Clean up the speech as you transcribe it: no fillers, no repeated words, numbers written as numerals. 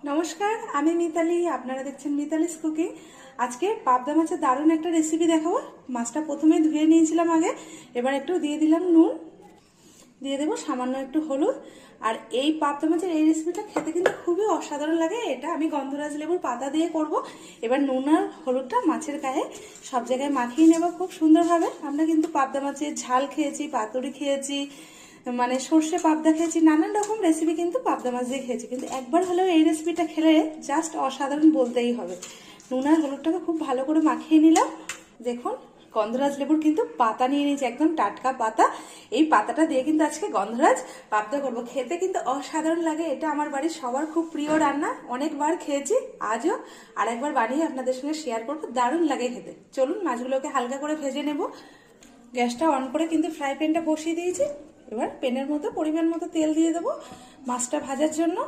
নমস্কার, আমি মিতালি। আপনারা দেখছেন মিতালিস কুকিং। আজকে পাবদা মাছের দারুণ একটা রেসিপি দেখাবো। মাছটা প্রথমে ধুয়ে নিয়েছিলাম আগে, এবার একটু দিয়ে দিলাম নুন, দিয়ে দেবো সামান্য একটু হলুদ। আর এই পাবদা মাছের এই রেসিপিটা খেতে কিন্তু খুবই অসাধারণ লাগে। এটা আমি গন্ধরাজ লেবুর পাতা দিয়ে করব। এবার নুন আর হলুদটা মাছের গায়ে সব জায়গায় মাখিয়ে নেব খুব সুন্দরভাবে। আমরা কিন্তু পাবদা মাছের ঝাল খেয়েছি, পাতুরি খেয়েছি, মানে সর্ষে পাবদা খেয়েছি, নানান রকম রেসিপি কিন্তু পাবদা মাছ দিয়ে খেয়েছি, কিন্তু একবার হলেও এই রেসিপিটা খেলে জাস্ট অসাধারণ বলতেই হবে। নুন আর হলুদটাকে খুব ভালো করে মাখিয়ে নিলাম। দেখুন, গন্ধরাজ লেবুর কিন্তু পাতা নিয়ে নিয়েছি, একদম টাটকা পাতা। এই পাতাটা দিয়ে কিন্তু আজকে গন্ধরাজ পাবদা করবো। খেতে কিন্তু অসাধারণ লাগে। এটা আমার বাড়ির সবার খুব প্রিয় রান্না, অনেকবার খেয়েছি, আজও আর একবার বানিয়ে আপনাদের সঙ্গে শেয়ার করবো। দারুণ লাগে খেতে। চলুন মাছগুলোকে হালকা করে ভেজে নেব। গ্যাসটা অন করে কিন্তু ফ্রাই প্যানটা বসিয়ে দিয়েছি। এবার প্যানের মধ্যে পরিমাণ মতো তেল দিয়ে দেবো মাছটা ভাজার জন্য।